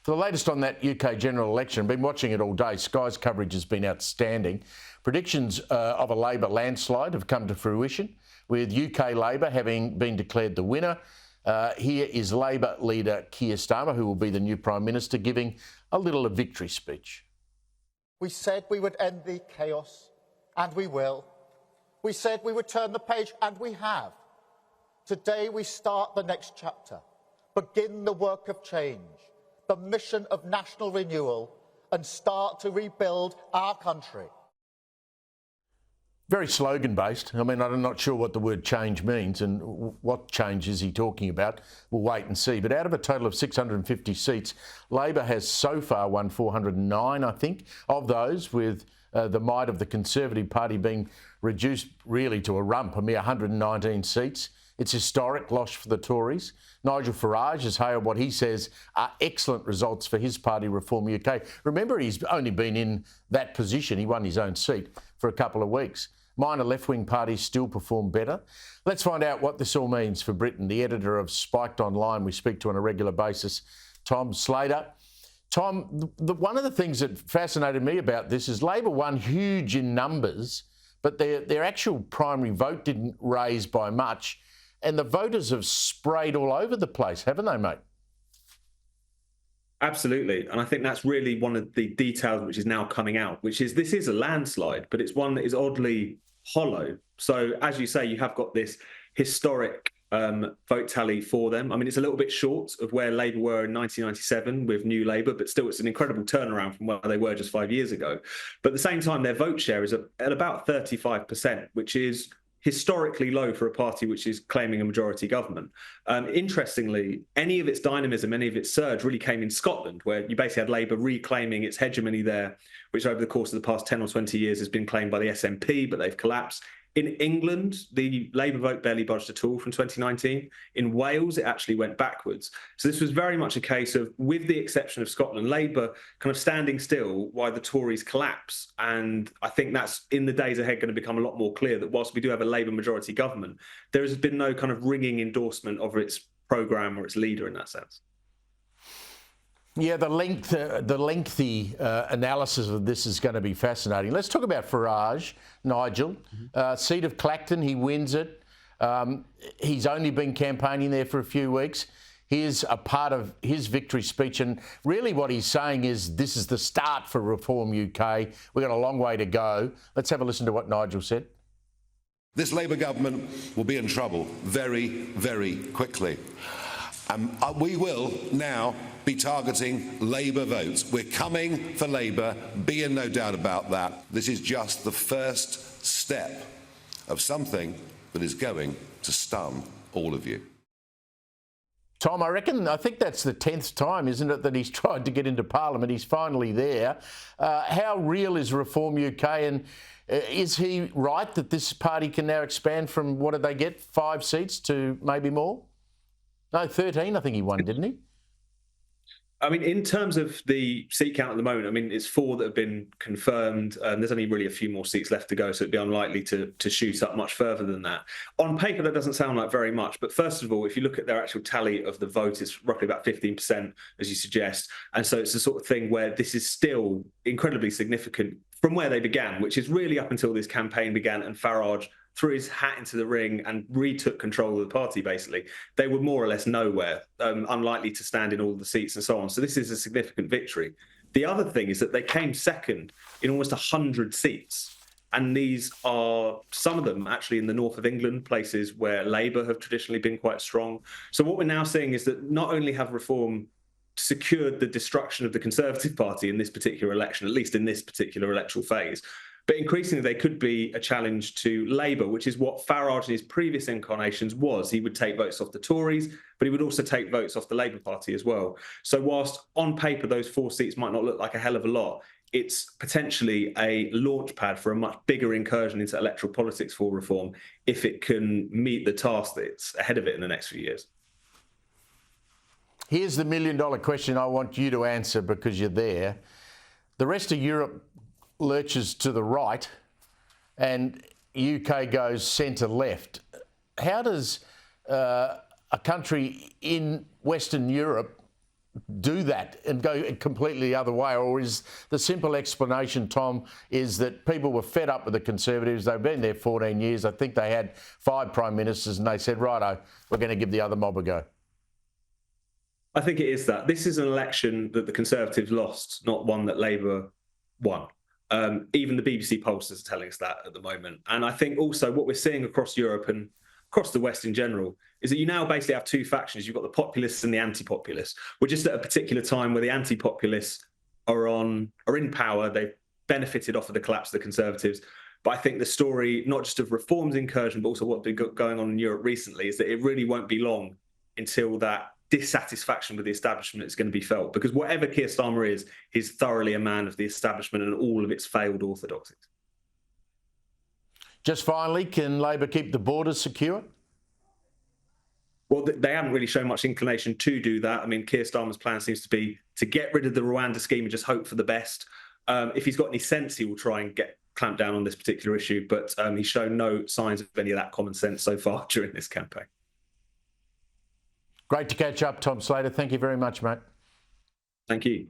For the latest on that UK general election, been watching it all day. Sky's coverage has been outstanding. Predictions of a Labor landslide have come to fruition, with UK Labor having been declared the winner. Here is Labor leader Keir Starmer, who will be the new Prime Minister, giving a victory speech. We said we would end the chaos, and we will. We said we would turn the page, and we have. Today we start the next chapter, begin the work of change, the mission of national renewal, and start to rebuild our country. Very slogan-based. I mean, I'm not sure what the word change means and what change is he talking about. We'll wait and see. But out of a total of 650 seats, Labor has so far won 409, I think, of those, with the might of the Conservative Party being reduced really to a rump, a mere 119 seats. It's historic loss for the Tories. Nigel Farage has hailed what he says are excellent results for his party, Reform UK. Remember, he's only been in that position. He won his own seat for a couple of weeks. Minor left-wing parties still perform better. Let's find out what this all means for Britain. The editor of Spiked Online we speak to on a regular basis, Tom Slater. Tom, one of the things that fascinated me about this is Labor won huge in numbers, but their actual primary vote didn't raise by much. And the voters have sprayed all over the place, haven't they, mate? Absolutely. And I think that's really one of the details which is now coming out, which is this is a landslide, but it's one that is oddly hollow. So, as you say, you have got this historic vote tally for them. I mean, it's a little bit short of where Labour were in 1997 with New Labour, but still it's an incredible turnaround from where they were just 5 years ago. But at the same time, their vote share is at about 35%, which is historically low for a party which is claiming a majority government. Interestingly, any of its dynamism, any of its surge really came in Scotland, where you basically had Labour reclaiming its hegemony there, which over the course of the past 10 or 20 years has been claimed by the SNP, but they've collapsed. In England, the Labour vote barely budged at all from 2019. In Wales, it actually went backwards. So this was very much a case of, with the exception of Scotland, Labour kind of standing still while the Tories collapse. And I think that's, in the days ahead, going to become a lot more clear that whilst we do have a Labour majority government, there has been no kind of ringing endorsement of its programme or its leader in that sense. Yeah, the lengthy analysis of this is going to be fascinating. Let's talk about Farage, Nigel. Seat of Clacton, he wins it. He's only been campaigning there for a few weeks. Here's a part of his victory speech, and really what he's saying is this is the start for Reform UK. We've got a long way to go. Let's have a listen to what Nigel said. This Labour government will be in trouble very, very quickly. We will now be targeting Labour votes. We're coming for Labour, be in no doubt about that. This is just the first step of something that is going to stun all of you. Tom, I think that's the 10th time, isn't it, that he's tried to get into Parliament. He's finally there. How real is Reform UK, and is he right that this party can now expand from, what did they get, 5 seats to maybe more? No, 13, I think he won, didn't he? I mean, in terms of the seat count at the moment, I mean, it's 4 that have been confirmed. There's only really a few more seats left to go, so it'd be unlikely to shoot up much further than that. On paper, that doesn't sound like very much. But first of all, if you look at their actual tally of the vote, it's roughly about 15%, as you suggest. And so it's the sort of thing where this is still incredibly significant from where they began, which is really up until this campaign began and Farage threw his hat into the ring and retook control of the party, basically. They were more or less nowhere, unlikely to stand in all the seats and so on. So this is a significant victory. The other thing is that they came second in almost 100 seats. And these are, some of them actually in the north of England, places where Labour have traditionally been quite strong. So what we're now seeing is that not only have Reform secured the destruction of the Conservative Party in this particular election, at least in this particular electoral phase, but increasingly, they could be a challenge to Labour, which is what Farage in his previous incarnations was. He would take votes off the Tories, but he would also take votes off the Labour Party as well. So whilst on paper those 4 seats might not look like a hell of a lot, it's potentially a launch pad for a much bigger incursion into electoral politics for Reform if it can meet the task that's ahead of it in the next few years. Here's the million-dollar question I want you to answer because you're there. The rest of Europe lurches to the right and UK goes centre-left. How does a country in Western Europe do that and go completely the other way? Or is the simple explanation, Tom, is that people were fed up with the Conservatives? They've been there 14 years. I think they had 5 prime ministers and they said, righto, we're going to give the other mob a go. I think it is that. This is an election that the Conservatives lost, not one that Labour won. Even the BBC pollsters are telling us that at the moment. And I think also what we're seeing across Europe and across the West in general is that you now basically have 2 factions. You've got the populists and the anti-populists. We're just at a particular time where the anti-populists are in power. They've benefited off of the collapse of the Conservatives. But I think the story, not just of reforms incursion, but also what's been going on in Europe recently, is that it really won't be long until that dissatisfaction with the establishment is going to be felt. Because whatever Keir Starmer is, he's thoroughly a man of the establishment and all of its failed orthodoxies. Just finally, can Labor keep the borders secure? Well, they haven't really shown much inclination to do that. I mean, Keir Starmer's plan seems to be to get rid of the Rwanda scheme and just hope for the best. If he's got any sense, he will try and clamp down on this particular issue, but he's shown no signs of any of that common sense so far during this campaign. Great to catch up, Tom Slater. Thank you very much, mate. Thank you.